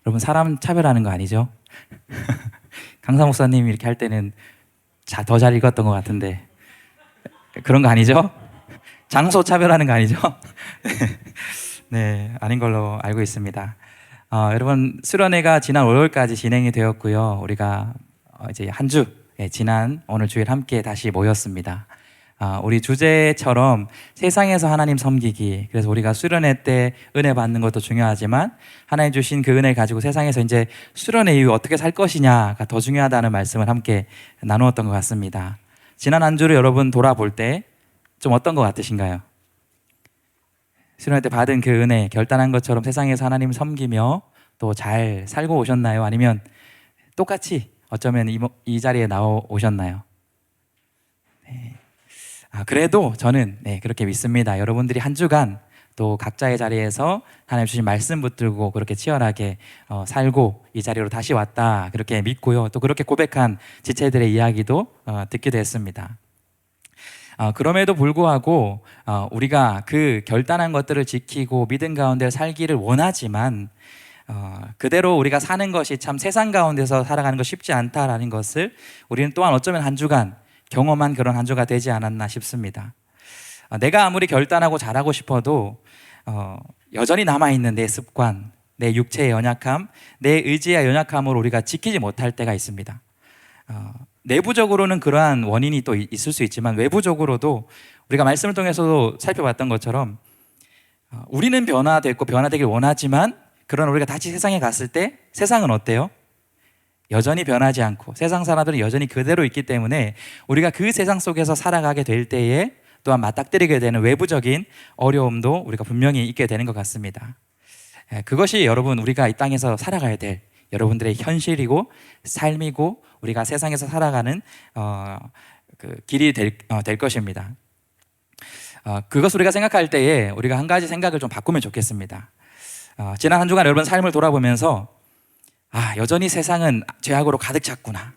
여러분 사람 차별하는 거 아니죠? 강사 목사님이 이렇게 할 때는 더 잘 읽었던 것 같은데 그런 거 아니죠? 장소 차별하는 거 아니죠? 네, 아닌 걸로 알고 있습니다. 여러분 수련회가 지난 월요일까지 진행이 되었고요. 우리가 이제 한 주, 지난 오늘 주일 함께 다시 모였습니다. 우리 주제처럼 세상에서 하나님 섬기기. 그래서 우리가 수련회 때 은혜 받는 것도 중요하지만 하나님 주신 그 은혜를 가지고 세상에서 이제 수련회 이후 어떻게 살 것이냐가 더 중요하다는 말씀을 함께 나누었던 것 같습니다. 지난 한 주를 여러분 돌아볼 때 좀 어떤 것 같으신가요? 수련회 때 받은 그 은혜, 결단한 것처럼 세상에서 하나님 섬기며 또 잘 살고 오셨나요? 아니면 똑같이 어쩌면 이 자리에 나와 오셨나요? 네. 그래도 저는 그렇게 믿습니다. 여러분들이 한 주간 또 각자의 자리에서 하나님 주신 말씀 붙들고 그렇게 치열하게 살고 이 자리로 다시 왔다 그렇게 믿고요. 또 그렇게 고백한 지체들의 이야기도 듣기도 했습니다. 그럼에도 불구하고 우리가 그 결단한 것들을 지키고 믿음 가운데 살기를 원하지만 그대로 우리가 사는 것이 참 세상 가운데서 살아가는 것이 쉽지 않다라는 것을 우리는 또한 어쩌면 한 주간 경험한 그런 한 주가 되지 않았나 싶습니다. 내가 아무리 결단하고 잘하고 싶어도 여전히 남아있는 내 습관, 내 육체의 연약함, 내 의지의 연약함으로 우리가 지키지 못할 때가 있습니다. 내부적으로는 그러한 원인이 또 있을 수 있지만 외부적으로도 우리가 말씀을 통해서도 살펴봤던 것처럼 우리는 변화됐고 변화되길 원하지만 그러나 우리가 다시 세상에 갔을 때 세상은 어때요? 여전히 변하지 않고 세상 사람들은 여전히 그대로 있기 때문에 우리가 그 세상 속에서 살아가게 될 때에 또한 맞닥뜨리게 되는 외부적인 어려움도 우리가 분명히 있게 되는 것 같습니다. 그것이 여러분 우리가 이 땅에서 살아가야 될 여러분들의 현실이고 삶이고 우리가 세상에서 살아가는 그 길이 될 것입니다. 그것을 우리가 생각할 때에 우리가 한 가지 생각을 좀 바꾸면 좋겠습니다. 지난 한 주간 여러분 삶을 돌아보면서 여전히 세상은 죄악으로 가득 찼구나.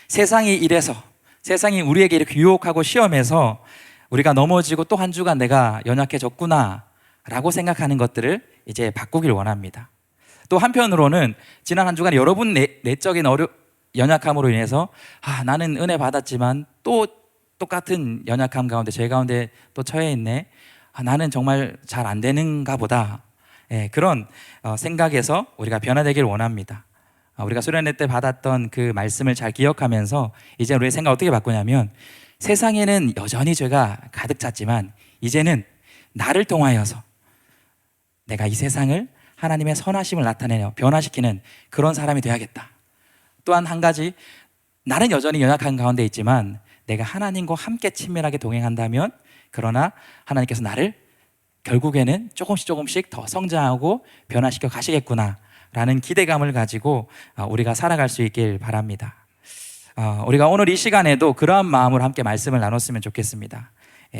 세상이 이래서 세상이 우리에게 이렇게 유혹하고 시험해서 우리가 넘어지고 또 한 주간 내가 연약해졌구나 라고 생각하는 것들을 이제 바꾸길 원합니다. 또 한편으로는 지난 한 주간 여러분 내적인 연약함으로 인해서 나는 은혜 받았지만 또 똑같은 연약함 가운데 죄 가운데 또 처해 있네. 나는 정말 잘 안 되는가 보다. 그런 생각에서 우리가 변화되길 원합니다. 우리가 수련회 때 받았던 그 말씀을 잘 기억하면서 이제 우리의 생각을 어떻게 바꾸냐면 세상에는 여전히 죄가 가득 찼지만 이제는 나를 통하여서 내가 이 세상을 하나님의 선하심을 나타내며 변화시키는 그런 사람이 되어야겠다. 또한 한 가지, 나는 여전히 연약한 가운데 있지만 내가 하나님과 함께 친밀하게 동행한다면 그러나 하나님께서 나를 결국에는 조금씩 더 성장하고 변화시켜 가시겠구나 라는 기대감을 가지고 우리가 살아갈 수 있길 바랍니다. 우리가 오늘 이 시간에도 그러한 마음으로 함께 말씀을 나눴으면 좋겠습니다.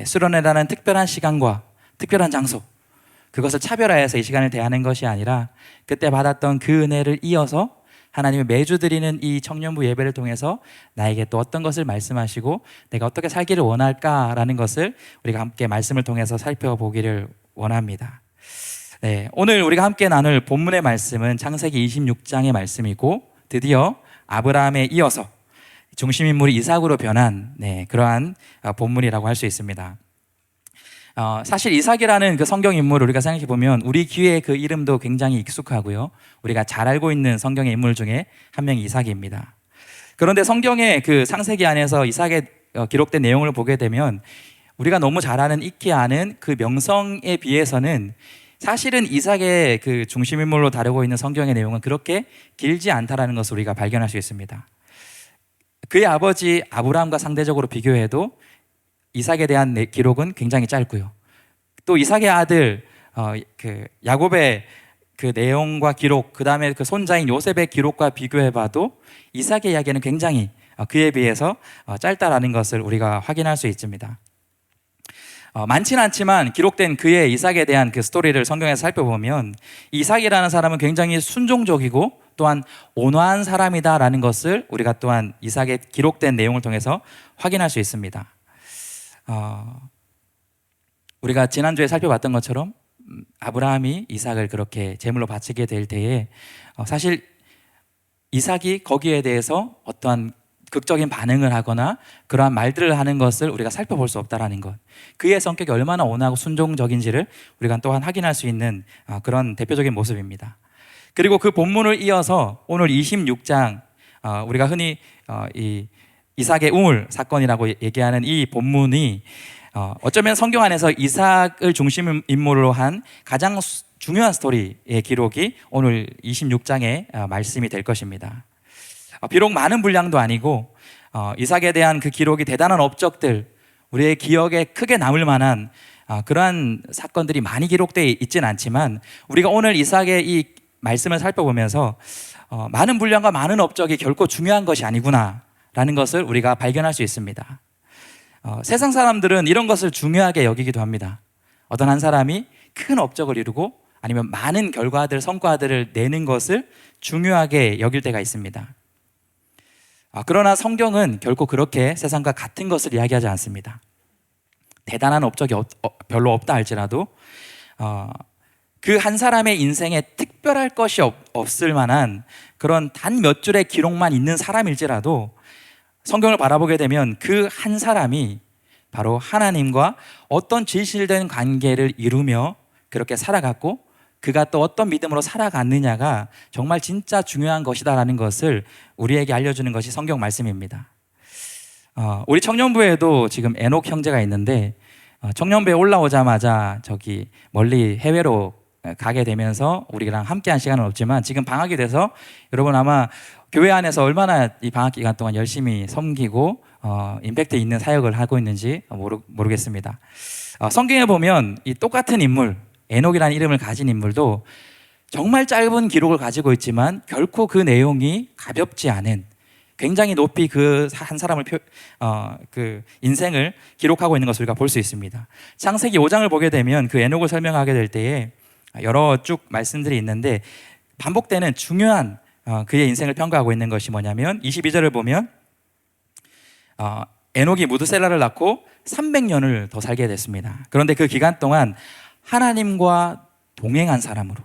수련회라는 특별한 시간과 특별한 장소, 그것을 차별화해서 이 시간을 대하는 것이 아니라 그때 받았던 그 은혜를 이어서 하나님이 매주 드리는 이 청년부 예배를 통해서 나에게 또 어떤 것을 말씀하시고 내가 어떻게 살기를 원할까라는 것을 우리가 함께 말씀을 통해서 살펴보기를 원합니다. 오늘 우리가 함께 나눌 본문의 말씀은 창세기 26장의 말씀이고 드디어 아브라함에 이어서 중심인물이 이삭으로 변한 그러한 본문이라고 할 수 있습니다. 사실 이삭이라는 그 성경 인물을 우리가 생각해 보면 우리 귀에 그 이름도 굉장히 익숙하고요. 우리가 잘 알고 있는 성경의 인물 중에 한 명이 이삭입니다. 그런데 성경의 그 창세기 안에서 이삭의 기록된 내용을 보게 되면 우리가 너무 잘 아는 익히 아는 그 명성에 비해서는 사실은 이삭의 그 중심 인물로 다루고 있는 성경의 내용은 그렇게 길지 않다라는 것을 우리가 발견할 수 있습니다. 그의 아버지 아브라함과 상대적으로 비교해도 이삭에 대한 기록은 굉장히 짧고요. 또 이삭의 아들 그 야곱의 그 내용과 기록, 그 다음에 그 손자인 요셉의 기록과 비교해봐도 이삭의 이야기는 굉장히 그에 비해서 짧다라는 것을 우리가 확인할 수 있습니다. 많지는 않지만 기록된 그의 이삭에 대한 그 스토리를 성경에서 살펴보면 이삭이라는 사람은 굉장히 순종적이고 또한 온화한 사람이다라는 것을 우리가 또한 이삭의 기록된 내용을 통해서 확인할 수 있습니다. 우리가 지난주에 살펴봤던 것처럼 아브라함이 이삭을 그렇게 제물로 바치게 될 때에 사실 이삭이 거기에 대해서 어떠한 극적인 반응을 하거나 그러한 말들을 하는 것을 우리가 살펴볼 수 없다라는 것, 그의 성격이 얼마나 온화하고 순종적인지를 우리가 또한 확인할 수 있는 그런 대표적인 모습입니다. 그리고 그 본문을 이어서 오늘 26장, 우리가 흔히 이 이삭의 우물 사건이라고 얘기하는 이 본문이 어쩌면 성경 안에서 이삭을 중심 인물로 한 가장 중요한 스토리의 기록이 오늘 26장의 말씀이 될 것입니다. 비록 많은 분량도 아니고 이삭에 대한 그 기록이 대단한 업적들, 우리의 기억에 크게 남을 만한 그러한 사건들이 많이 기록되어 있지는 않지만, 우리가 오늘 이삭의 이 말씀을 살펴보면서 많은 분량과 많은 업적이 결코 중요한 것이 아니구나라는 것을 우리가 발견할 수 있습니다. 세상 사람들은 이런 것을 중요하게 여기기도 합니다. 어떤 한 사람이 큰 업적을 이루고 아니면 많은 결과들, 성과들을 내는 것을 중요하게 여길 때가 있습니다. 그러나 성경은 결코 그렇게 세상과 같은 것을 이야기하지 않습니다. 대단한 업적이 별로 없다 할지라도 그 한 사람의 인생에 특별할 것이 없을 만한 그런 단 몇 줄의 기록만 있는 사람일지라도 성경을 바라보게 되면 그 한 사람이 바로 하나님과 어떤 진실된 관계를 이루며 그렇게 살아갔고, 그가 또 어떤 믿음으로 살아갔느냐가 정말 진짜 중요한 것이다라는 것을 우리에게 알려주는 것이 성경 말씀입니다. 우리 청년부에도 지금 에녹 형제가 있는데, 청년부에 올라오자마자 저기 멀리 해외로 가게 되면서 우리랑 함께한 시간은 없지만, 지금 방학이 돼서 여러분 아마 교회 안에서 얼마나 이 방학 기간 동안 열심히 섬기고 임팩트 있는 사역을 하고 있는지 모르겠습니다. 성경에 보면 이 똑같은 인물, 에녹이라는 이름을 가진 인물도 정말 짧은 기록을 가지고 있지만 결코 그 내용이 가볍지 않은, 굉장히 높이 그 한 사람을 그 인생을 기록하고 있는 것을 우리가 볼 수 있습니다. 창세기 5장을 보게 되면 그 에녹을 설명하게 될 때에 여러 쭉 말씀들이 있는데, 반복되는 중요한 그의 인생을 평가하고 있는 것이 뭐냐면 22절을 보면 에녹이 무드셀라를 낳고 300년을 더 살게 됐습니다. 그런데 그 기간 동안 하나님과 동행한 사람으로,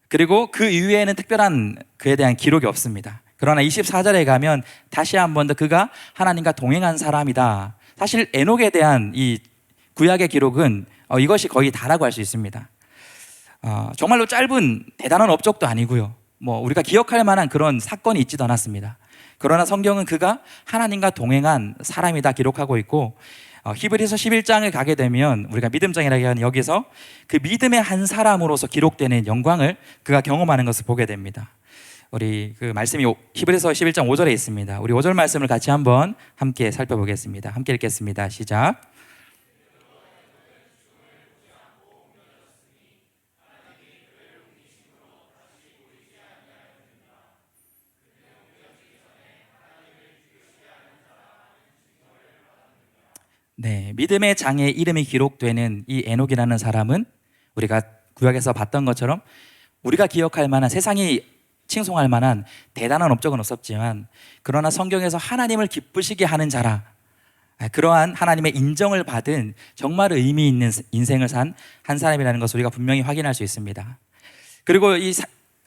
그리고 그 이후에는 특별한 그에 대한 기록이 없습니다. 그러나 24절에 가면 다시 한 번 더 그가 하나님과 동행한 사람이다. 사실 에녹에 대한 이 구약의 기록은 이것이 거의 다라고 할 수 있습니다. 정말로 짧은 대단한 업적도 아니고요, 우리가 기억할 만한 그런 사건이 있지도 않았습니다. 그러나 성경은 그가 하나님과 동행한 사람이다 기록하고 있고, 히브리서 11장을 가게 되면 우리가 믿음장이라고 하는 여기서 그 믿음의 한 사람으로서 기록되는 영광을 그가 경험하는 것을 보게 됩니다. 우리 그 말씀이 히브리서 11장 5절에 있습니다. 우리 5절 말씀을 같이 한번 함께 살펴보겠습니다. 함께 읽겠습니다. 시작. 네, 믿음의 장에 이름이 기록되는 이 에녹이라는 사람은 우리가 구약에서 봤던 것처럼 우리가 기억할 만한, 세상이 칭송할 만한 대단한 업적은 없었지만, 그러나 성경에서 하나님을 기쁘시게 하는 자라, 그러한 하나님의 인정을 받은 정말 의미 있는 인생을 산 한 사람이라는 것을 우리가 분명히 확인할 수 있습니다. 그리고 이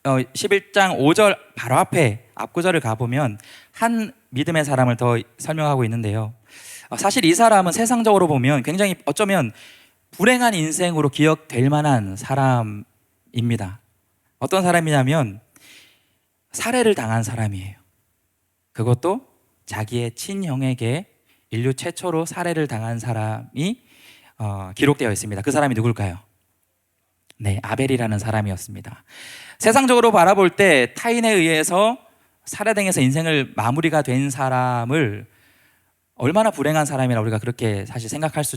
11장 5절 바로 앞에 앞구절을 가보면 한 믿음의 사람을 더 설명하고 있는데요, 사실 이 사람은 세상적으로 보면 굉장히 어쩌면 불행한 인생으로 기억될 만한 사람입니다. 어떤 사람이냐면 살해를 당한 사람이에요. 그것도 자기의 친형에게 인류 최초로 살해를 당한 사람이 기록되어 있습니다. 그 사람이 누굴까요? 네, 아벨이라는 사람이었습니다. 세상적으로 바라볼 때 타인에 의해서 살해당해서 인생을 마무리가 된 사람을 얼마나 불행한 사람이라 우리가 그렇게 사실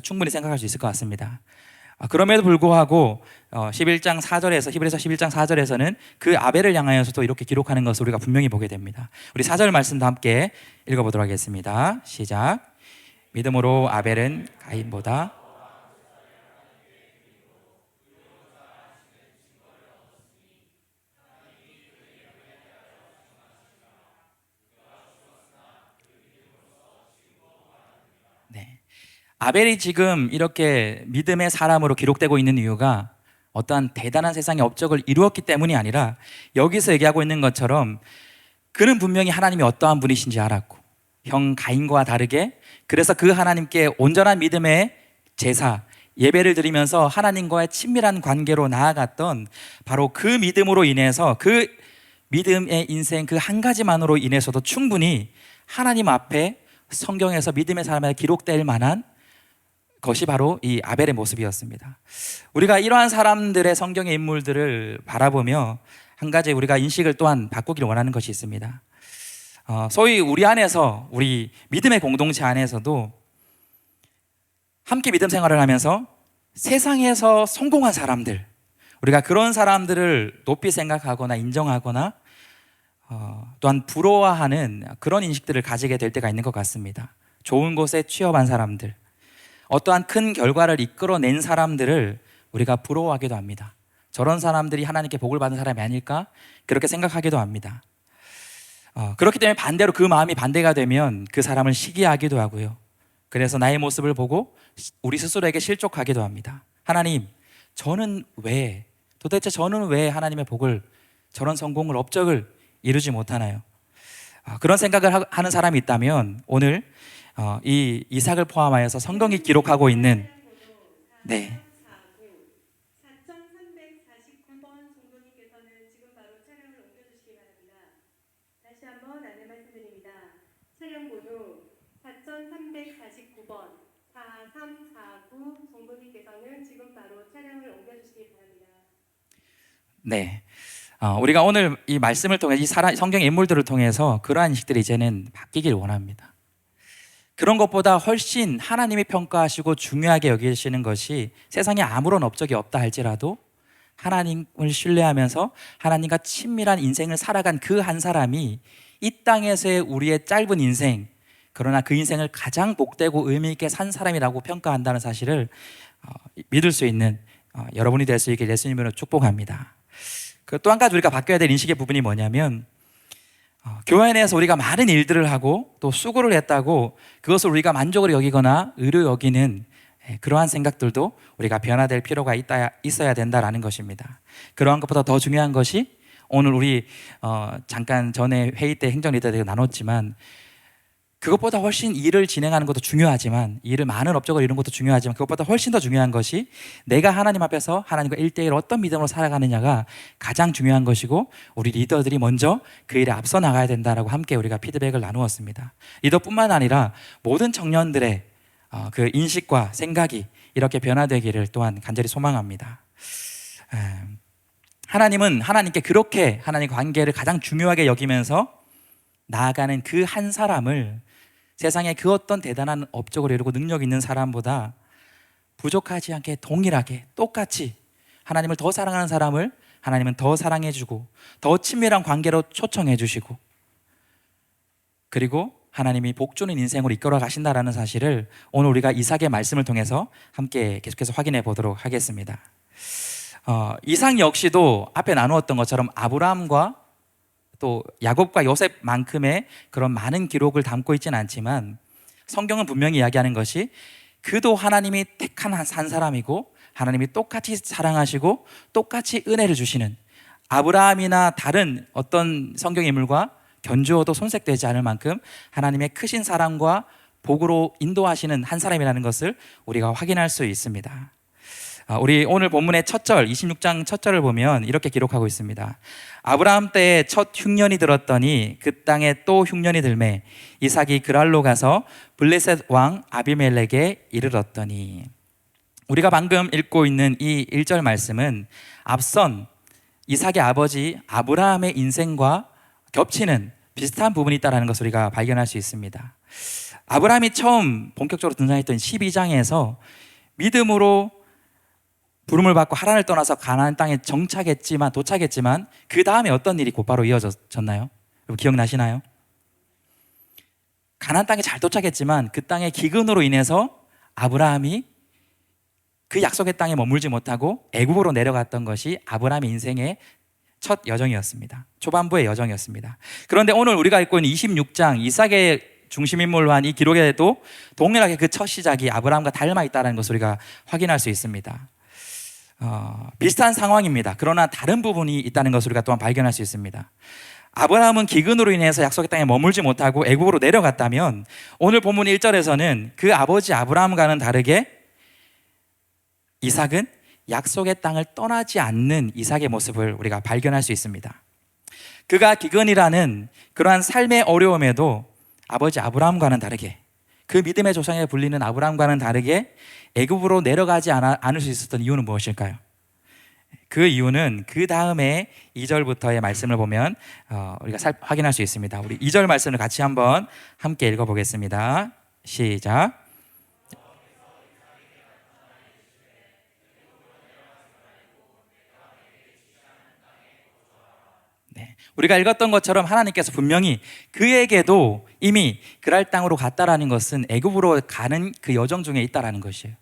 충분히 생각할 수 있을 것 같습니다. 그럼에도 불구하고 11장 4절에서 히브리서 11장 4절에서는 그 아벨을 향하여서도 이렇게 기록하는 것을 우리가 분명히 보게 됩니다. 우리 4절 말씀도 함께 읽어보도록 하겠습니다. 시작. 믿음으로 아벨은 가인보다 네, 아벨이 지금 이렇게 믿음의 사람으로 기록되고 있는 이유가 어떠한 대단한 세상의 업적을 이루었기 때문이 아니라 여기서 얘기하고 있는 것처럼 그는 분명히 하나님이 어떠한 분이신지 알았고 형 가인과 다르게 그래서 그 하나님께 온전한 믿음의 제사, 예배를 드리면서 하나님과의 친밀한 관계로 나아갔던 바로 그 믿음으로 인해서 그 믿음의 인생 그 한 가지만으로 인해서도 충분히 하나님 앞에 성경에서 믿음의 사람에 기록될 만한 것이 바로 이 아벨의 모습이었습니다. 우리가 이러한 사람들의 성경의 인물들을 바라보며 한 가지 우리가 인식을 또한 바꾸기를 원하는 것이 있습니다. 소위 우리 안에서 우리 믿음의 공동체 안에서도 함께 믿음 생활을 하면서 세상에서 성공한 사람들, 우리가 그런 사람들을 높이 생각하거나 인정하거나 또한 부러워하는 그런 인식들을 가지게 될 때가 있는 것 같습니다. 좋은 곳에 취업한 사람들, 어떠한 큰 결과를 이끌어낸 사람들을 우리가 부러워하기도 합니다. 저런 사람들이 하나님께 복을 받은 사람이 아닐까? 그렇게 생각하기도 합니다. 그렇기 때문에 반대로 그 마음이 반대가 되면 그 사람을 시기하기도 하고요. 그래서 나의 모습을 보고 우리 스스로에게 실족하기도 합니다. 하나님, 도대체 저는 왜 하나님의 복을, 저런 성공을, 업적을 이루지 못하나요? 그런 생각을 하는 사람이 있다면 오늘 이 이삭을 포함하여서 성경이 기록하고 있는 4349번 성도님께서는 지금 바로 차량을 옮겨주시기 바랍니다. 다시 한번 안내 말씀드립니다. 차량 번호 4349번 4349 성도님께서는 지금 바로 차량을 옮겨주시기 바랍니다. 네. 우리가 오늘 이 말씀을 통해 이 성경 인물들을 통해서 그러한 인식들이 이제는 바뀌길 원합니다. 그런 것보다 훨씬 하나님이 평가하시고 중요하게 여기시는 것이 세상에 아무런 업적이 없다 할지라도 하나님을 신뢰하면서 하나님과 친밀한 인생을 살아간 그 한 사람이 이 땅에서의 우리의 짧은 인생, 그러나 그 인생을 가장 복되고 의미 있게 산 사람이라고 평가한다는 사실을 믿을 수 있는 여러분이 될 수 있게 예수님으로 축복합니다. 또 한 가지 우리가 바뀌어야 될 인식의 부분이 뭐냐면 교회 내에서 우리가 많은 일들을 하고 또 수고를 했다고 그것을 우리가 만족으로 여기거나 의로 여기는 그러한 생각들도 우리가 변화될 필요가 있어야 된다라는 것입니다. 그러한 것보다 더 중요한 것이 오늘 우리 잠깐 전에 회의 때 행정 리더들이 나눴지만 그것보다 훨씬 일을 진행하는 것도 중요하지만 일을 많은 업적을 이루는 것도 중요하지만 그것보다 훨씬 더 중요한 것이 내가 하나님 앞에서 하나님과 1대1 어떤 믿음으로 살아가느냐가 가장 중요한 것이고 우리 리더들이 먼저 그 일에 앞서 나가야 된다라고 함께 우리가 피드백을 나누었습니다. 리더뿐만 아니라 모든 청년들의 그 인식과 생각이 이렇게 변화되기를 또한 간절히 소망합니다. 하나님은 하나님께 그렇게 하나님 관계를 가장 중요하게 여기면서 나아가는 그 한 사람을 세상에 그 어떤 대단한 업적을 이루고 능력 있는 사람보다 부족하지 않게 동일하게 똑같이 하나님을 더 사랑하는 사람을 하나님은 더 사랑해 주고 더 친밀한 관계로 초청해 주시고 그리고 하나님이 복 주는 인생으로 이끌어 가신다라는 사실을 오늘 우리가 이삭의 말씀을 통해서 함께 계속해서 확인해 보도록 하겠습니다. 이삭 역시도 앞에 나누었던 것처럼 아브라함과 또 야곱과 요셉만큼의 그런 많은 기록을 담고 있지는 않지만 성경은 분명히 이야기하는 것이 그도 하나님이 택한 한 사람이고 하나님이 똑같이 사랑하시고 똑같이 은혜를 주시는 아브라함이나 다른 어떤 성경 인물과 견주어도 손색되지 않을 만큼 하나님의 크신 사랑과 복으로 인도하시는 한 사람이라는 것을 우리가 확인할 수 있습니다. 우리 오늘 본문의 첫 절, 26장 첫 절을 보면 이렇게 기록하고 있습니다. 아브라함 때에 첫 흉년이 들었더니 그 땅에 또 흉년이 들매 이삭이 그랄로 가서 블레셋 왕 아비멜렉에 이르렀더니 우리가 방금 읽고 있는 이 1절 말씀은 앞선 이삭의 아버지 아브라함의 인생과 겹치는 비슷한 부분이 있다는 것을 우리가 발견할 수 있습니다. 아브라함이 처음 본격적으로 등장했던 12장에서 믿음으로 부름을 받고 하란을 떠나서 가나안 땅에 도착했지만 그 다음에 어떤 일이 곧바로 이어졌나요? 여러분 기억나시나요? 가나안 땅에 잘 도착했지만 그 땅의 기근으로 인해서 아브라함이 그 약속의 땅에 머물지 못하고 애굽으로 내려갔던 것이 아브라함의 인생의 첫 여정이었습니다. 초반부의 여정이었습니다. 그런데 오늘 우리가 읽고 있는 26장 이삭의 중심 인물로 한 이 기록에도 동일하게 그 첫 시작이 아브라함과 닮아 있다는 것을 우리가 확인할 수 있습니다. 비슷한 상황입니다. 그러나 다른 부분이 있다는 것을 우리가 또한 발견할 수 있습니다. 아브라함은 기근으로 인해서 약속의 땅에 머물지 못하고 애굽으로 내려갔다면 오늘 본문 1절에서는 그 아버지 아브라함과는 다르게 이삭은 약속의 땅을 떠나지 않는 이삭의 모습을 우리가 발견할 수 있습니다. 그가 기근이라는 그러한 삶의 어려움에도 아버지 아브라함과는 다르게, 그 믿음의 조상에 불리는 아브라함과는 다르게 애굽으로 내려가지 않을 수 있었던 이유는 무엇일까요? 그 이유는 그 다음에 2절부터의 말씀을 보면 우리가 확인할 수 있습니다. 우리 2절 말씀을 같이 한번 함께 읽어보겠습니다. 시작. 네, 우리가 읽었던 것처럼 하나님께서 분명히 그에게도 이미 그랄 땅으로 갔다라는 것은 애굽으로 가는 그 여정 중에 있다라는 것이에요.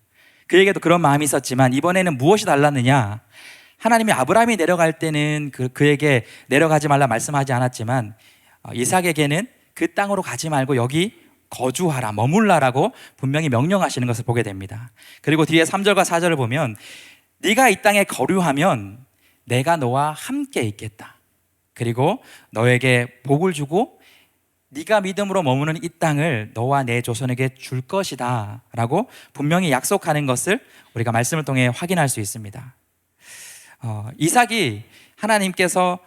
그에게도 그런 마음이 있었지만 이번에는 무엇이 달랐느냐? 하나님이 아브라함이 내려갈 때는 그에게 내려가지 말라 말씀하지 않았지만 이삭에게는 그 땅으로 가지 말고 여기 거주하라, 머물라라고 분명히 명령하시는 것을 보게 됩니다. 그리고 뒤에 3절과 4절을 보면 네가 이 땅에 거류하면 내가 너와 함께 있겠다. 그리고 너에게 복을 주고 네가 믿음으로 머무는 이 땅을 너와 내 조선에게 줄 것이다 라고 분명히 약속하는 것을 우리가 말씀을 통해 확인할 수 있습니다. 이삭이 하나님께서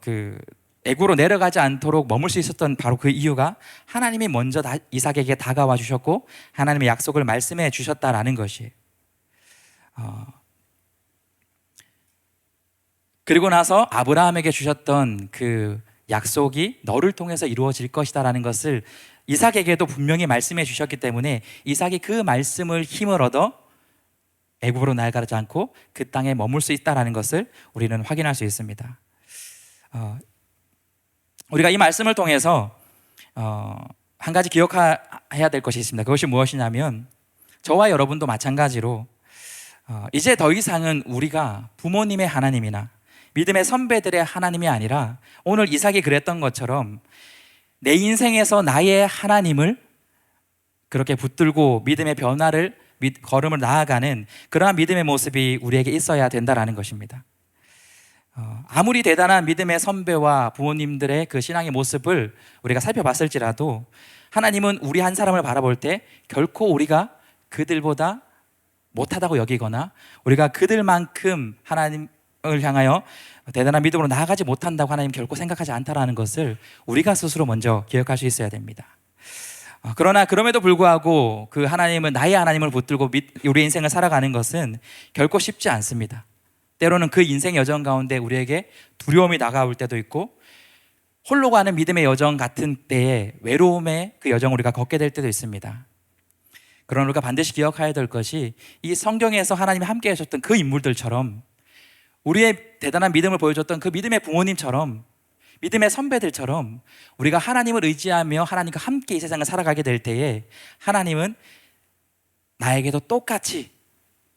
그 애굽으로 내려가지 않도록 머물 수 있었던 바로 그 이유가 하나님이 먼저 이삭에게 다가와 주셨고 하나님의 약속을 말씀해 주셨다라는 것이에요. 그리고 나서 아브라함에게 주셨던 그 약속이 너를 통해서 이루어질 것이다라는 것을 이삭에게도 분명히 말씀해 주셨기 때문에 이삭이 그 말씀을 힘을 얻어 애굽으로 나아가지 않고 그 땅에 머물 수 있다라는 것을 우리는 확인할 수 있습니다. 우리가 이 말씀을 통해서 한 가지 기억해야 될 것이 있습니다. 그것이 무엇이냐면 저와 여러분도 마찬가지로 이제 더 이상은 우리가 부모님의 하나님이나 믿음의 선배들의 하나님이 아니라 오늘 이삭이 그랬던 것처럼 내 인생에서 나의 하나님을 그렇게 붙들고 믿음의 변화를 걸음을 나아가는 그러한 믿음의 모습이 우리에게 있어야 된다라는 것입니다. 아무리 대단한 믿음의 선배와 부모님들의 그 신앙의 모습을 우리가 살펴봤을지라도 하나님은 우리 한 사람을 바라볼 때 결코 우리가 그들보다 못하다고 여기거나 우리가 그들만큼 하나님을 향하여 대단한 믿음으로 나아가지 못한다고 하나님 결코 생각하지 않다라는 것을 우리가 스스로 먼저 기억할 수 있어야 됩니다. 그러나 그럼에도 불구하고 그 하나님은 나의 하나님을 붙들고 우리 인생을 살아가는 것은 결코 쉽지 않습니다. 때로는 그 인생 여정 가운데 우리에게 두려움이 다가올 때도 있고 홀로 가는 믿음의 여정 같은 때에 외로움의 그 여정을 우리가 걷게 될 때도 있습니다. 그러나 우리가 반드시 기억해야 될 것이 이 성경에서 하나님이 함께 하셨던 그 인물들처럼 우리의 대단한 믿음을 보여줬던 그 믿음의 부모님처럼 믿음의 선배들처럼 우리가 하나님을 의지하며 하나님과 함께 이 세상을 살아가게 될 때에 하나님은 나에게도 똑같이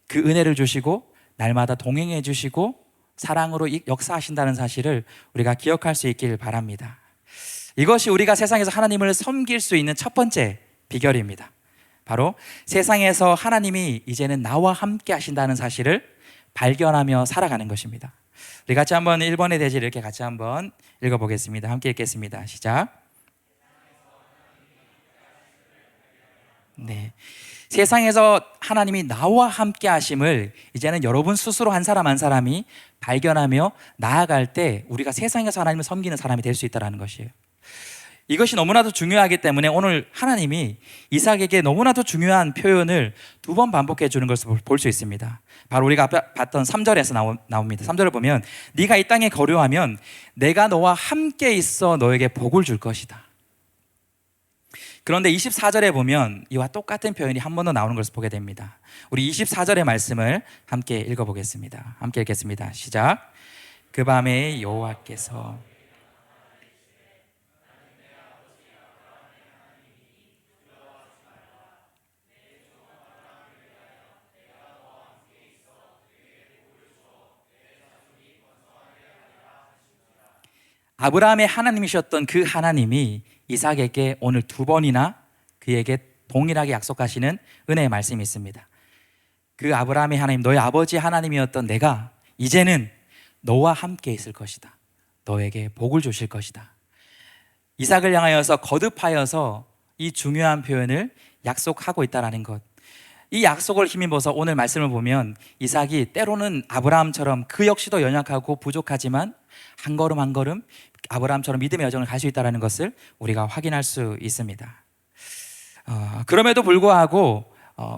그 은혜를 주시고 날마다 동행해 주시고 사랑으로 역사하신다는 사실을 우리가 기억할 수 있길 바랍니다. 이것이 우리가 세상에서 하나님을 섬길 수 있는 첫 번째 비결입니다. 바로 세상에서 하나님이 이제는 나와 함께 하신다는 사실을 발견하며 살아가는 것입니다. 우리 같이 한번 1번의 대지를 이렇게 같이 한번 읽어보겠습니다. 함께 읽겠습니다. 시작. 네, 세상에서 하나님이 나와 함께 하심을 이제는 여러분 스스로 한 사람 한 사람이 발견하며 나아갈 때 우리가 세상에서 하나님을 섬기는 사람이 될 수 있다는 것이에요. 이것이 너무나도 중요하기 때문에 오늘 하나님이 이삭에게 너무나도 중요한 표현을 2번 반복해 주는 것을 볼 수 있습니다. 바로 우리가 앞에 봤던 3절에서 나옵니다. 3절을 보면 네가 이 땅에 거류하면 내가 너와 함께 있어 너에게 복을 줄 것이다. 그런데 24절에 보면 이와 똑같은 표현이 한 번 더 나오는 것을 보게 됩니다. 우리 24절의 말씀을 함께 읽어보겠습니다. 함께 읽겠습니다. 시작. 그 밤에 여호와께서 아브라함의 하나님이셨던 그 하나님이 이삭에게 오늘 두 번이나 그에게 동일하게 약속하시는 은혜의 말씀이 있습니다. 그 아브라함의 하나님, 너의 아버지 하나님이었던 내가 이제는 너와 함께 있을 것이다. 너에게 복을 주실 것이다. 이삭을 향하여서 거듭하여서 이 중요한 표현을 약속하고 있다는 것. 이 약속을 힘입어서 오늘 말씀을 보면 이삭이 때로는 아브라함처럼 그 역시도 연약하고 부족하지만 한 걸음 한 걸음 아브라함처럼 믿음의 여정을 갈 수 있다는 것을 우리가 확인할 수 있습니다. 그럼에도 불구하고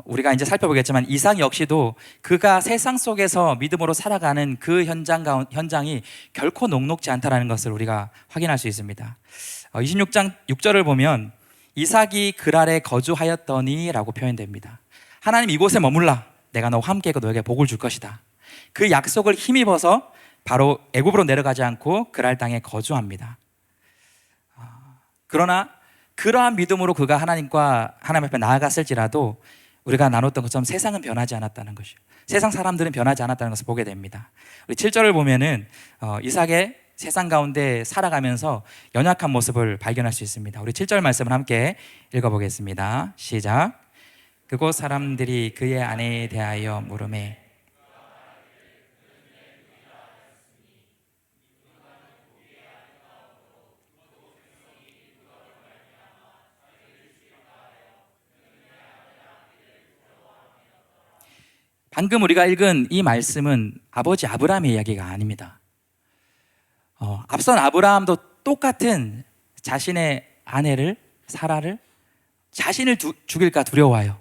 우리가 이제 살펴보겠지만 이삭 역시도 그가 세상 속에서 믿음으로 살아가는 그 현장이 결코 녹록지 않다는 것을 우리가 확인할 수 있습니다. 26장 6절을 보면 이삭이 그랄에 거주하였더니 라고 표현됩니다. 하나님 이곳에 머물라. 내가 너와 함께 있고 너에게 복을 줄 것이다. 그 약속을 힘입어서 바로 애굽으로 내려가지 않고 그랄 땅에 거주합니다. 그러나 그러한 믿음으로 그가 하나님 앞에 나아갔을지라도 우리가 나눴던 것처럼 세상은 변하지 않았다는 것이요. 세상 사람들은 변하지 않았다는 것을 보게 됩니다. 우리 7절을 보면은 이삭의 세상 가운데 살아가면서 연약한 모습을 발견할 수 있습니다. 우리 7절 말씀을 함께 읽어보겠습니다. 시작. 그곳 사람들이 그의 아내에 대하여 물으매 방금 우리가 읽은 이 말씀은 아버지 아브라함의 이야기가 아닙니다. 앞선 아브라함도 똑같은 자신의 아내를 사라를 자신을 죽일까 두려워하여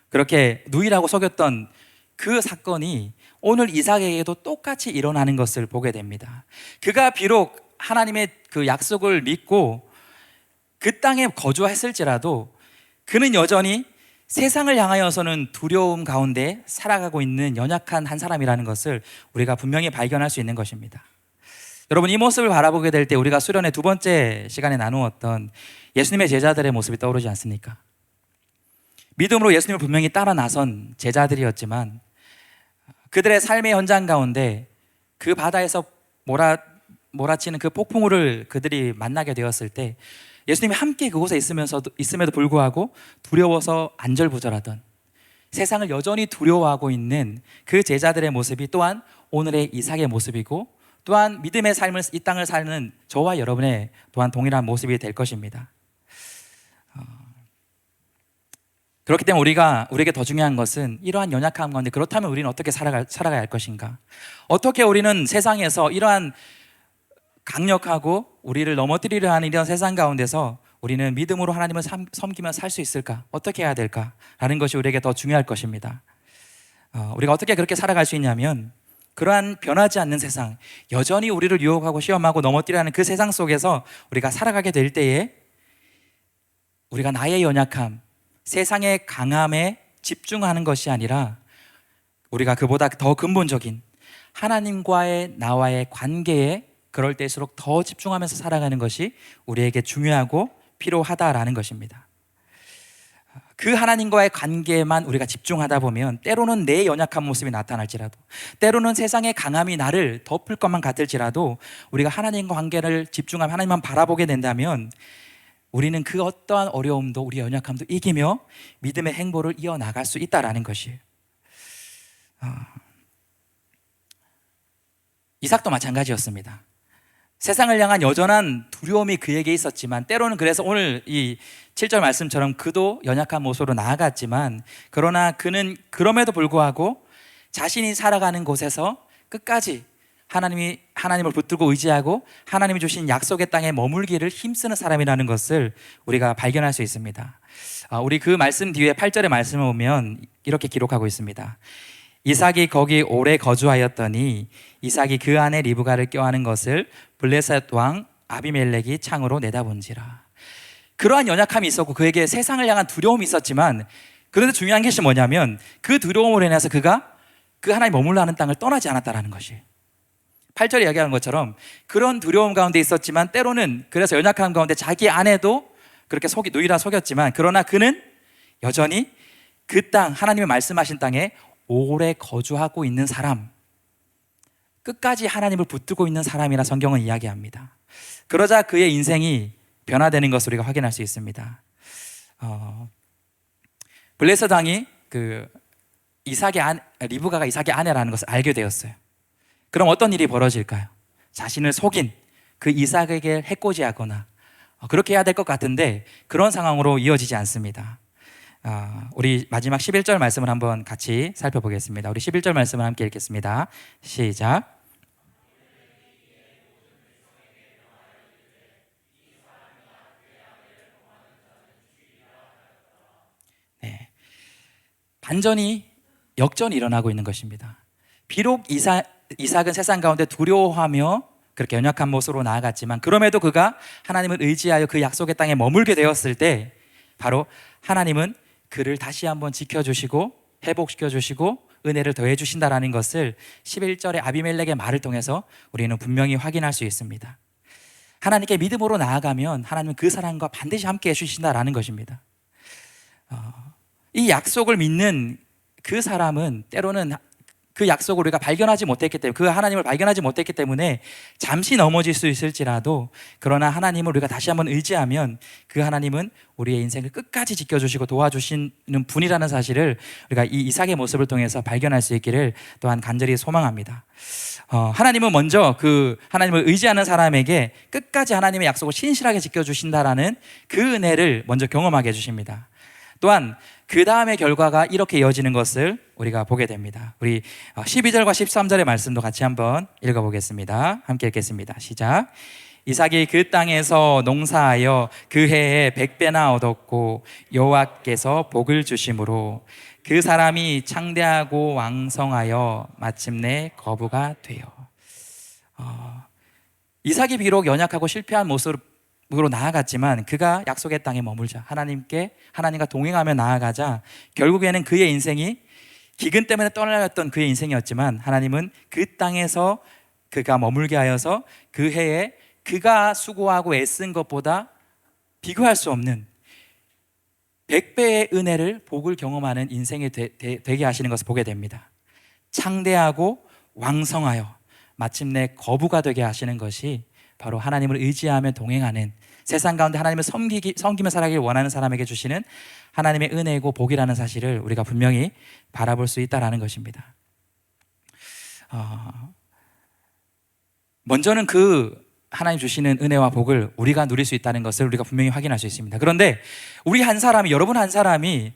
그렇게 누이라고 속였던 그 사건이 오늘 이삭에게도 똑같이 일어나는 것을 보게 됩니다. 그가 비록 하나님의 그 약속을 믿고 그 땅에 거주했을지라도 그는 여전히 세상을 향하여서는 두려움 가운데 살아가고 있는 연약한 한 사람이라는 것을 우리가 분명히 발견할 수 있는 것입니다. 여러분, 이 모습을 바라보게 될 때 우리가 수련의 두 번째 시간에 나누었던 예수님의 제자들의 모습이 떠오르지 않습니까? 믿음으로 예수님을 분명히 따라 나선 제자들이었지만 그들의 삶의 현장 가운데 그 바다에서 몰아치는 그 폭풍우를 그들이 만나게 되었을 때 예수님이 함께 그곳에 있음에도 불구하고 두려워서 안절부절하던 세상을 여전히 두려워하고 있는 그 제자들의 모습이 또한 오늘의 이삭의 모습이고 또한 믿음의 삶을 이 땅을 사는 저와 여러분의 또한 동일한 모습이 될 것입니다. 그렇기 때문에 우리에게 더 중요한 것은 이러한 연약함 가운데 그렇다면 우리는 어떻게 살아가야 할 것인가? 어떻게 우리는 세상에서 이러한 강력하고 우리를 넘어뜨리려 하는 이런 세상 가운데서 우리는 믿음으로 하나님을 섬기며 살 수 있을까? 어떻게 해야 될까? 라는 것이 우리에게 더 중요할 것입니다. 우리가 어떻게 그렇게 살아갈 수 있냐면 그러한 변하지 않는 세상, 여전히 우리를 유혹하고 시험하고 넘어뜨리려 하는 그 세상 속에서 우리가 살아가게 될 때에 우리가 나의 연약함, 세상의 강함에 집중하는 것이 아니라 우리가 그보다 더 근본적인 하나님과의 나와의 관계에 그럴 때일수록 더 집중하면서 살아가는 것이 우리에게 중요하고 필요하다라는 것입니다. 그 하나님과의 관계에만 우리가 집중하다 보면 때로는 내 연약한 모습이 나타날지라도 때로는 세상의 강함이 나를 덮을 것만 같을지라도 우리가 하나님과 관계를 집중하면 하나님만 바라보게 된다면 우리는 그 어떠한 어려움도 우리의 연약함도 이기며 믿음의 행보를 이어나갈 수 있다라는 것이에요. 이삭도 마찬가지였습니다. 세상을 향한 여전한 두려움이 그에게 있었지만 때로는 그래서 오늘 이 7절 말씀처럼 그도 연약한 모습으로 나아갔지만 그러나 그는 그럼에도 불구하고 자신이 살아가는 곳에서 끝까지 하나님을 붙들고 의지하고 하나님이 주신 약속의 땅에 머물기를 힘쓰는 사람이라는 것을 우리가 발견할 수 있습니다. 우리 그 말씀 뒤에 8절의 말씀을 보면 이렇게 기록하고 있습니다. 이삭이 거기 오래 거주하였더니 이삭이 그 안에 리브가를 껴안은 것을 블레셋 왕 아비멜렉이 창으로 내다본지라. 그러한 연약함이 있었고 그에게 세상을 향한 두려움이 있었지만 그런데 중요한 것이 뭐냐면 그 두려움으로 인해서 그가 그 하나님 머물러 하는 땅을 떠나지 않았다는 것이 8절에 이야기하는 것처럼 그런 두려움 가운데 있었지만 때로는 그래서 연약함 가운데 자기 아내도 그렇게 누이라 속였지만 그러나 그는 여전히 그 땅 하나님의 말씀하신 땅에 오래 거주하고 있는 사람, 끝까지 하나님을 붙들고 있는 사람이라 성경은 이야기합니다. 그러자 그의 인생이 변화되는 것을 우리가 확인할 수 있습니다. 블레셋 왕이 리브가가 이삭의 아내라는 것을 알게 되었어요. 그럼 어떤 일이 벌어질까요? 자신을 속인 그 이삭에게 해코지하거나 그렇게 해야 될 것 같은데 그런 상황으로 이어지지 않습니다. 우리 마지막 11절 말씀을 한번 같이 살펴보겠습니다. 우리 11절 말씀을 함께 읽겠습니다. 시작. 네. 반전이 역전이 일어나고 있는 것입니다. 비록 이삭은 세상 가운데 두려워하며 그렇게 연약한 모습으로 나아갔지만 그럼에도 그가 하나님을 의지하여 그 약속의 땅에 머물게 되었을 때 바로 하나님은 그를 다시 한번 지켜주시고 회복시켜주시고 은혜를 더해 주신다라는 것을 11절의 아비멜렉의 말을 통해서 우리는 분명히 확인할 수 있습니다. 하나님께 믿음으로 나아가면 하나님은 그 사람과 반드시 함께 해주신다라는 것입니다. 이 약속을 믿는 그 사람은 때로는 그 약속을 우리가 발견하지 못했기 때문에 그 하나님을 발견하지 못했기 때문에 잠시 넘어질 수 있을지라도 그러나 하나님을 우리가 다시 한번 의지하면 그 하나님은 우리의 인생을 끝까지 지켜주시고 도와주시는 분이라는 사실을 우리가 이 이삭의 모습을 통해서 발견할 수 있기를 또한 간절히 소망합니다. 하나님은 먼저 그 하나님을 의지하는 사람에게 끝까지 하나님의 약속을 신실하게 지켜주신다라는 그 은혜를 먼저 경험하게 해주십니다. 또한 그 다음의 결과가 이렇게 이어지는 것을 우리가 보게 됩니다. 우리 12절과 13절의 말씀도 같이 한번 읽어보겠습니다. 함께 읽겠습니다. 시작. 이삭이 그 땅에서 농사하여 그 해에 100배나 얻었고 여호와께서 복을 주심으로 그 사람이 창대하고 왕성하여 마침내 거부가 되어. 이삭이 비록 연약하고 실패한 모습으로 나아갔지만 그가 약속의 땅에 머물자 하나님과 동행하며 나아가자 결국에는 그의 인생이 기근 때문에 떠나갔던 그의 인생이었지만 하나님은 그 땅에서 그가 머물게 하여서 그 해에 그가 수고하고 애쓴 것보다 비교할 수 없는 100배의 은혜를 복을 경험하는 인생이 되게 하시는 것을 보게 됩니다. 창대하고 왕성하여 마침내 거부가 되게 하시는 것이 바로 하나님을 의지하며 동행하는 세상 가운데 하나님을 섬기며 살아가길 원하는 사람에게 주시는 하나님의 은혜고 복이라는 사실을 우리가 분명히 바라볼 수 있다는 것입니다. 먼저는 그 하나님 주시는 은혜와 복을 우리가 누릴 수 있다는 것을 우리가 분명히 확인할 수 있습니다. 그런데 우리 한 사람이, 여러분 한 사람이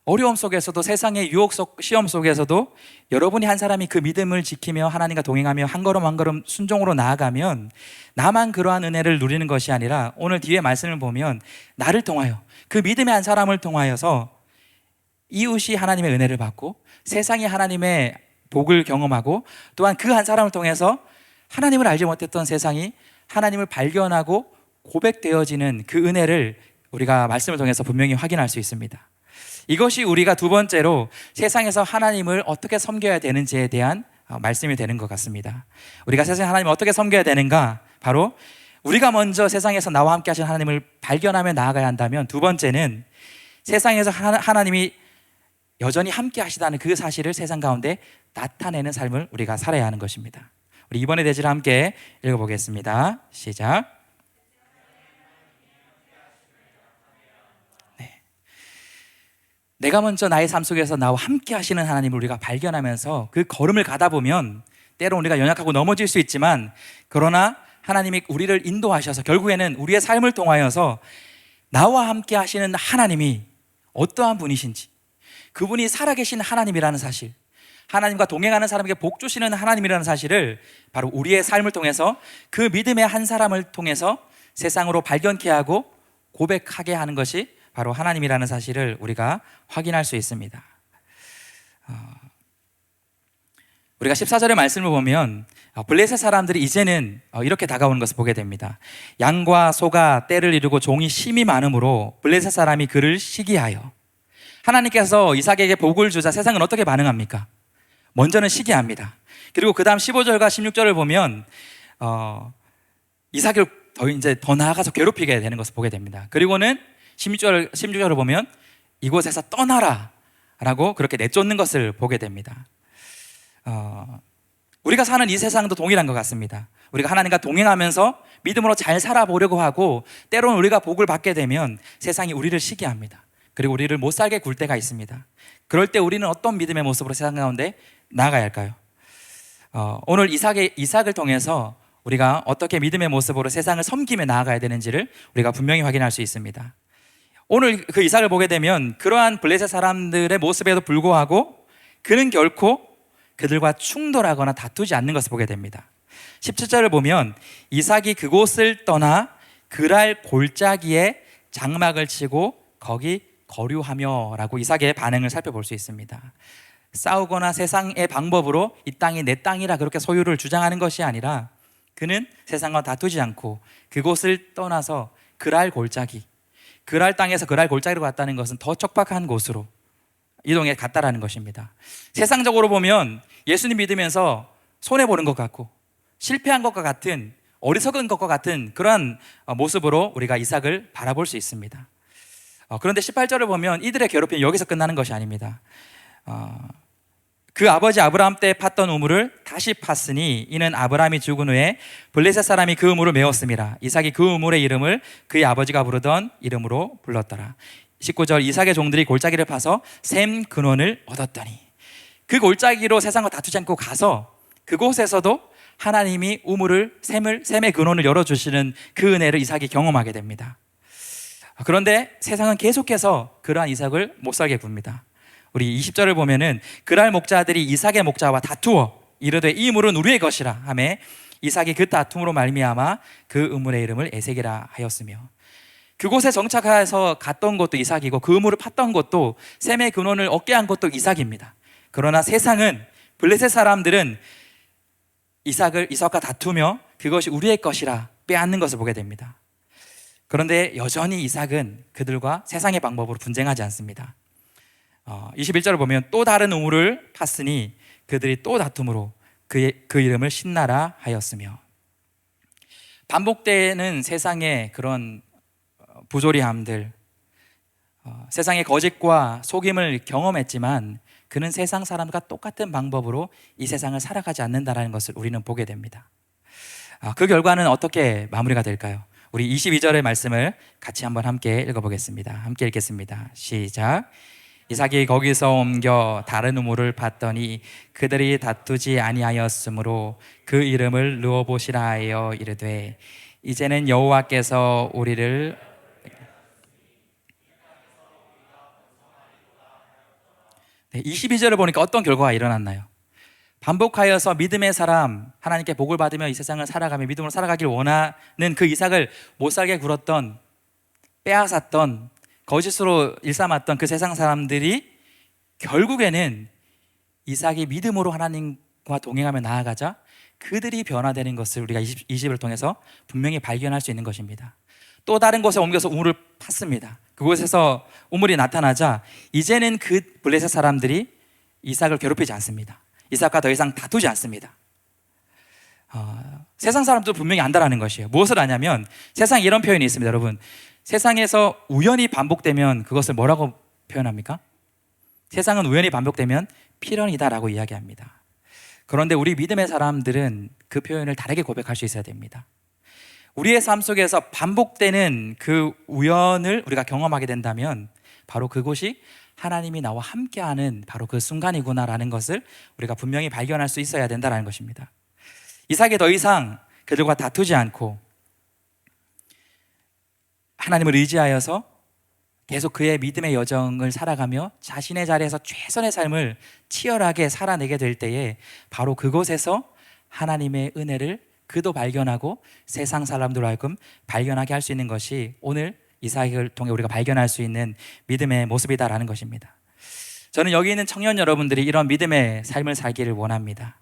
어려움 속에서도 세상의 유혹 시험 속에서도 여러분이 한 사람이 그 믿음을 지키며 하나님과 동행하며 한 걸음 한 걸음 순종으로 나아가면 나만 그러한 은혜를 누리는 것이 아니라 오늘 뒤에 말씀을 보면 나를 통하여 그 믿음의 한 사람을 통하여서 이웃이 하나님의 은혜를 받고 세상이 하나님의 복을 경험하고 또한 그 한 사람을 통해서 하나님을 알지 못했던 세상이 하나님을 발견하고 고백되어지는 그 은혜를 우리가 말씀을 통해서 분명히 확인할 수 있습니다. 이것이 우리가 두 번째로 세상에서 하나님을 어떻게 섬겨야 되는지에 대한 말씀이 되는 것 같습니다. 우리가 세상에 하나님을 어떻게 섬겨야 되는가? 바로 우리가 먼저 세상에서 나와 함께 하신 하나님을 발견하며 나아가야 한다면 두 번째는 세상에서 하나님이 여전히 함께 하시다는 그 사실을 세상 가운데 나타내는 삶을 우리가 살아야 하는 것입니다. 우리 이번의 대지를 함께 읽어보겠습니다. 시작. 내가 먼저 나의 삶 속에서 나와 함께 하시는 하나님을 우리가 발견하면서 그 걸음을 가다 보면 때로 우리가 연약하고 넘어질 수 있지만 그러나 하나님이 우리를 인도하셔서 결국에는 우리의 삶을 통하여서 나와 함께 하시는 하나님이 어떠한 분이신지 그분이 살아계신 하나님이라는 사실, 하나님과 동행하는 사람에게 복 주시는 하나님이라는 사실을 바로 우리의 삶을 통해서 그 믿음의 한 사람을 통해서 세상으로 발견케 하고 고백하게 하는 것이 바로 하나님이라는 사실을 우리가 확인할 수 있습니다. 우리가 14절의 말씀을 보면 블레셋 사람들이 이제는 이렇게 다가오는 것을 보게 됩니다. 양과 소가 떼를 이루고 종이 심이 많으므로 블레셋 사람이 그를 시기하여. 하나님께서 이삭에게 복을 주자 세상은 어떻게 반응합니까? 먼저는 시기합니다. 그리고 그 다음 15절과 16절을 보면 이삭을 더 나아가서 괴롭히게 되는 것을 보게 됩니다. 그리고는 16절을 보면 이곳에서 떠나라 라고 그렇게 내쫓는 것을 보게 됩니다. 우리가 사는 이 세상도 동일한 것 같습니다. 우리가 하나님과 동행하면서 믿음으로 잘 살아보려고 하고 때로는 우리가 복을 받게 되면 세상이 우리를 시기합니다. 그리고 우리를 못 살게 굴 때가 있습니다. 그럴 때 우리는 어떤 믿음의 모습으로 세상 가운데 나아가야 할까요? 오늘 이삭을 통해서 우리가 어떻게 믿음의 모습으로 세상을 섬기며 나아가야 되는지를 우리가 분명히 확인할 수 있습니다. 오늘 그 이삭을 보게 되면 그러한 블레셋 사람들의 모습에도 불구하고 그는 결코 그들과 충돌하거나 다투지 않는 것을 보게 됩니다. 17절을 보면 이삭이 그곳을 떠나 그랄 골짜기에 장막을 치고 거기 거류하며 라고 이삭의 반응을 살펴볼 수 있습니다. 싸우거나 세상의 방법으로 이 땅이 내 땅이라 그렇게 소유를 주장하는 것이 아니라 그는 세상과 다투지 않고 그곳을 떠나서 그랄 골짜기, 그랄 땅에서 그랄 골짜기로 갔다는 것은 더 척박한 곳으로 이동해 갔다라는 것입니다. 세상적으로 보면 예수님 믿으면서 손해보는 것 같고 실패한 것과 같은, 어리석은 것과 같은 그러한 모습으로 우리가 이삭을 바라볼 수 있습니다. 그런데 18절을 보면 이들의 괴롭힘이 여기서 끝나는 것이 아닙니다. 그 아버지 아브라함 때 팠던 우물을 다시 팠으니 이는 아브라함이 죽은 후에 블레셋 사람이 그 우물을 메웠습니다. 이삭이 그 우물의 이름을 그의 아버지가 부르던 이름으로 불렀더라. 19절 이삭의 종들이 골짜기를 파서 샘 근원을 얻었더니 그 골짜기로 세상과 다투지 않고 가서 그곳에서도 하나님이 우물을 샘의 근원을 열어주시는 그 은혜를 이삭이 경험하게 됩니다. 그런데 세상은 계속해서 그러한 이삭을 못 살게 굽니다. 우리 20절을 보면은 그랄 목자들이 이삭의 목자와 다투어 이르되 이 물은 우리의 것이라 하매 이삭이 그 다툼으로 말미암아 그 우물의 이름을 에색이라 하였으며 그곳에 정착해서 갔던 곳도 이삭이고 그 우물을 팠던 곳도 샘의 근원을 얻게 한 곳도 이삭입니다. 그러나 세상은 블레셋 사람들은 이삭과 다투며 그것이 우리의 것이라 빼앗는 것을 보게 됩니다. 그런데 여전히 이삭은 그들과 세상의 방법으로 분쟁하지 않습니다. 21절을 보면 또 다른 우물을 팠으니 그들이 또 다툼으로 그 이름을 신나라 하였으며 반복되는 세상의 그런 부조리함들, 세상의 거짓과 속임을 경험했지만 그는 세상 사람과 똑같은 방법으로 이 세상을 살아가지 않는다는 것을 우리는 보게 됩니다. 그 결과는 어떻게 마무리가 될까요? 우리 22절의 말씀을 같이 한번 함께 읽어보겠습니다. 함께 읽겠습니다. 시작. 이삭이 거기서 옮겨 다른 우물을 팠더니 그들이 다투지 아니하였으므로 그 이름을 르호봇이라 하여 이르되 이제는 여호와께서 우리를 22절을 보니까 어떤 결과가 일어났나요? 반복하여서 믿음의 사람, 하나님께 복을 받으며 이 세상을 살아가며 믿음으로 살아가길 원하는 그 이삭을 못 살게 굴었던, 빼앗았던, 거짓으로 일삼았던 그 세상 사람들이 결국에는 이삭이 믿음으로 하나님과 동행하며 나아가자 그들이 변화되는 것을 우리가 20을 통해서 분명히 발견할 수 있는 것입니다. 또 다른 곳에 옮겨서 우물을 팠습니다. 그곳에서 우물이 나타나자 이제는 그 블레셋 사람들이 이삭을 괴롭히지 않습니다. 이삭과 더 이상 다투지 않습니다. 세상 사람도 분명히 안다라는 것이에요. 무엇을 아냐면 세상에 이런 표현이 있습니다. 여러분, 세상에서 우연히 반복되면 그것을 뭐라고 표현합니까? 세상은 우연히 반복되면 필연이다라고 이야기합니다. 그런데 우리 믿음의 사람들은 그 표현을 다르게 고백할 수 있어야 됩니다. 우리의 삶 속에서 반복되는 그 우연을 우리가 경험하게 된다면 바로 그곳이 하나님이 나와 함께하는 바로 그 순간이구나라는 것을 우리가 분명히 발견할 수 있어야 된다는 것입니다. 이삭이 더 이상 그들과 다투지 않고 하나님을 의지하여서 계속 그의 믿음의 여정을 살아가며 자신의 자리에서 최선의 삶을 치열하게 살아내게 될 때에 바로 그곳에서 하나님의 은혜를 그도 발견하고 세상 사람들로 하여금 발견하게 할 수 있는 것이 오늘 이삭을 통해 우리가 발견할 수 있는 믿음의 모습이다라는 것입니다. 저는 여기 있는 청년 여러분들이 이런 믿음의 삶을 살기를 원합니다.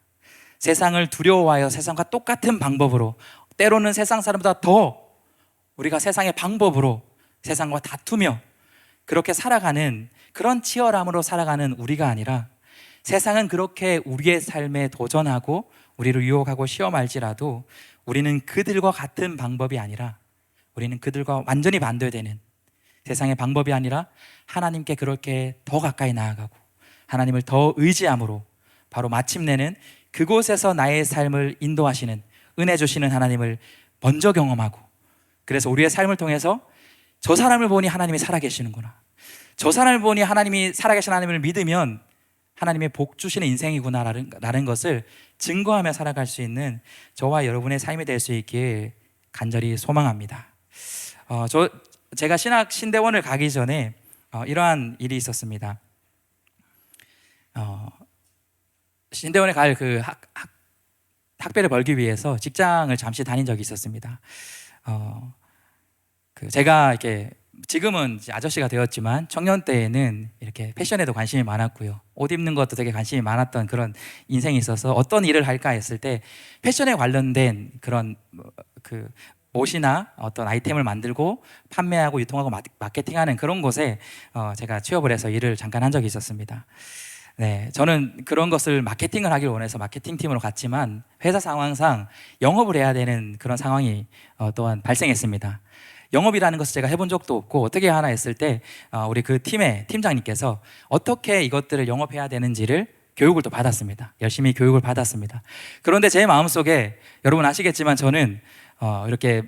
세상을 두려워하여 세상과 똑같은 방법으로, 때로는 세상 사람보다 더 우리가 세상의 방법으로 세상과 다투며 그렇게 살아가는, 그런 치열함으로 살아가는 우리가 아니라 세상은 그렇게 우리의 삶에 도전하고 우리를 유혹하고 시험할지라도 우리는 그들과 같은 방법이 아니라 우리는 그들과 완전히 반대되는 세상의 방법이 아니라 하나님께 그렇게 더 가까이 나아가고 하나님을 더 의지함으로 바로 마침내는 그곳에서 나의 삶을 인도하시는, 은혜 주시는 하나님을 먼저 경험하고, 그래서 우리의 삶을 통해서 저 사람을 보니 하나님이 살아계시는구나, 저 사람을 보니 하나님이 살아계신 하나님을 믿으면 하나님의 복 주시는 인생이구나라는 것을 증거하며 살아갈 수 있는 저와 여러분의 삶이 될 수 있길 간절히 소망합니다. 제가 신대원을 가기 전에 이러한 일이 있었습니다. 신대원에 갈 그 학비를 벌기 위해서 직장을 잠시 다닌 적이 있었습니다. 제가 이렇게 지금은 이제 아저씨가 되었지만 청년 때에는 이렇게 패션에도 관심이 많았고요, 옷 입는 것도 되게 관심이 많았던 그런 인생이 있어서 어떤 일을 할까 했을 때 패션에 관련된 그런 그 옷이나 어떤 아이템을 만들고 판매하고 유통하고 마케팅하는 그런 곳에 제가 취업을 해서 일을 잠깐 한 적이 있었습니다. 네, 저는 그런 것을 마케팅을 하길 원해서 마케팅팀으로 갔지만 회사 상황상 영업을 해야 되는 그런 상황이 또한 발생했습니다. 영업이라는 것을 제가 해본 적도 없고 어떻게 하나 했을 때 우리 그 팀의 팀장님께서 어떻게 이것들을 영업해야 되는지를 교육을 또 받았습니다. 열심히 교육을 받았습니다. 그런데 제 마음속에, 여러분 아시겠지만 저는 이렇게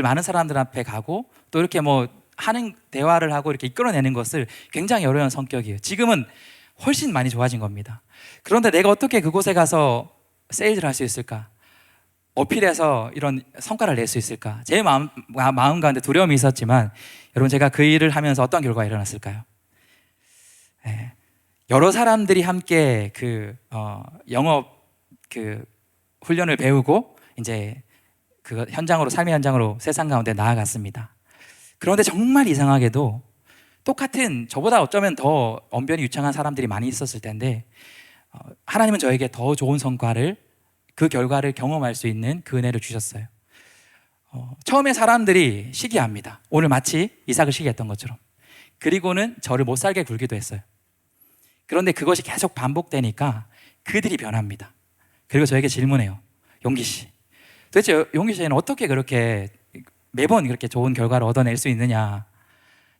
많은 사람들 앞에 가고 또 이렇게 뭐 하는 대화를 하고 이렇게 이끌어내는 것을 굉장히 어려운 성격이에요. 지금은 훨씬 많이 좋아진 겁니다. 그런데 내가 어떻게 그곳에 가서 세일즈를 할 수 있을까? 어필해서 이런 성과를 낼 수 있을까? 제 마음 가운데 두려움이 있었지만 여러분, 제가 그 일을 하면서 어떤 결과가 일어났을까요? 네, 여러 사람들이 함께 영업 훈련을 배우고 이제 그 삶의 현장으로 세상 가운데 나아갔습니다. 그런데 정말 이상하게도 똑같은, 저보다 어쩌면 더 언변이 유창한 사람들이 많이 있었을 텐데 하나님은 저에게 더 좋은 성과를, 그 결과를 경험할 수 있는 그 은혜를 주셨어요. 처음에 사람들이 시기합니다. 오늘 마치 이삭을 시기했던 것처럼. 그리고는 저를 못 살게 굴기도 했어요. 그런데 그것이 계속 반복되니까 그들이 변합니다. 그리고 저에게 질문해요. 용기 씨, 도대체 용기 씨는 어떻게 그렇게 매번 그렇게 좋은 결과를 얻어낼 수 있느냐?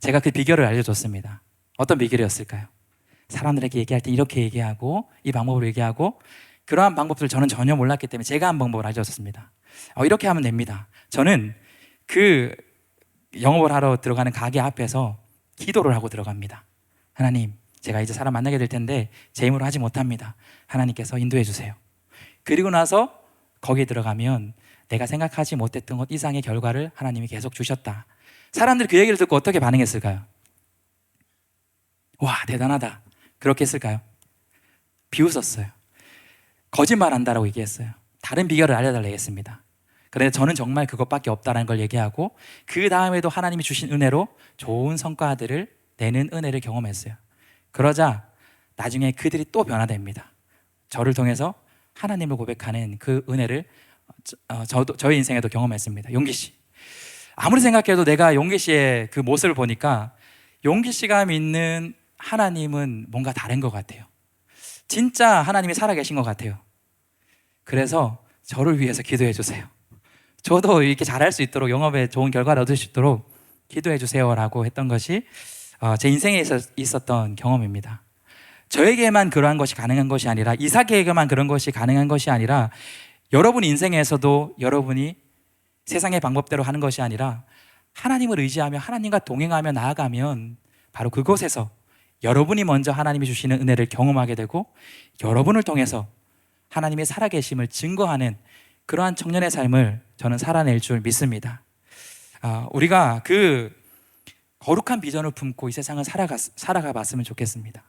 제가 그 비결을 알려줬습니다. 어떤 비결이었을까요? 사람들에게 얘기할 때 이렇게 얘기하고 이 방법으로 얘기하고, 그러한 방법들을 저는 전혀 몰랐기 때문에 제가 한 방법을 알려줬습니다. 이렇게 하면 됩니다. 저는 그 영업을 하러 들어가는 가게 앞에서 기도를 하고 들어갑니다. 하나님, 제가 이제 사람 만나게 될 텐데 제 힘으로 하지 못합니다. 하나님께서 인도해 주세요. 그리고 나서 거기에 들어가면 내가 생각하지 못했던 것 이상의 결과를 하나님이 계속 주셨다. 사람들이 그 얘기를 듣고 어떻게 반응했을까요? 와, 대단하다, 그렇게 했을까요? 비웃었어요. 거짓말한다라고 얘기했어요. 다른 비결을 알려달라고 했습니다. 그런데 저는 정말 그것밖에 없다는 걸 얘기하고, 그 다음에도 하나님이 주신 은혜로 좋은 성과들을 내는 은혜를 경험했어요. 그러자 나중에 그들이 또 변화됩니다. 저를 통해서 하나님을 고백하는 그 은혜를 저희 인생에도 경험했습니다. 용기 씨, 아무리 생각해도 내가 용기 씨의 그 모습을 보니까 용기 씨가 믿는 하나님은 뭔가 다른 것 같아요. 진짜 하나님이 살아계신 것 같아요. 그래서 저를 위해서 기도해 주세요. 저도 이렇게 잘할 수 있도록, 영업에 좋은 결과를 얻을 수 있도록 기도해 주세요라고 했던 것이 제 인생에 있었던 경험입니다. 저에게만 그러한 것이 가능한 것이 아니라, 이삭에게만 그런 것이 가능한 것이 아니라, 여러분 인생에서도 여러분이 세상의 방법대로 하는 것이 아니라 하나님을 의지하며 하나님과 동행하며 나아가면 바로 그곳에서 여러분이 먼저 하나님이 주시는 은혜를 경험하게 되고, 여러분을 통해서 하나님의 살아계심을 증거하는 그러한 청년의 삶을 저는 살아낼 줄 믿습니다. 우리가 그 거룩한 비전을 품고 이 세상을 살아가 봤으면 좋겠습니다.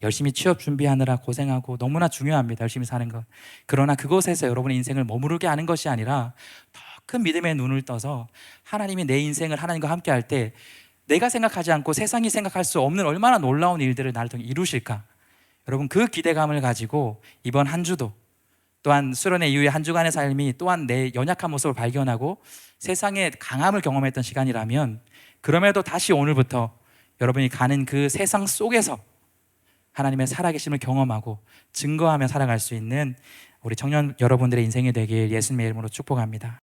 열심히 취업 준비하느라 고생하고 너무나 중요합니다, 열심히 사는 것. 그러나 그곳에서 여러분의 인생을 머무르게 하는 것이 아니라 더 큰 믿음의 눈을 떠서 하나님이 내 인생을 하나님과 함께 할 때 내가 생각하지 않고 세상이 생각할 수 없는 얼마나 놀라운 일들을 나를 통해 이루실까, 여러분 그 기대감을 가지고 이번 한 주도, 또한 수련회 이후의 한 주간의 삶이 또한 내 연약한 모습을 발견하고 세상의 강함을 경험했던 시간이라면, 그럼에도 다시 오늘부터 여러분이 가는 그 세상 속에서 하나님의 살아계심을 경험하고 증거하며 살아갈 수 있는 우리 청년 여러분들의 인생이 되길 예수님의 이름으로 축복합니다.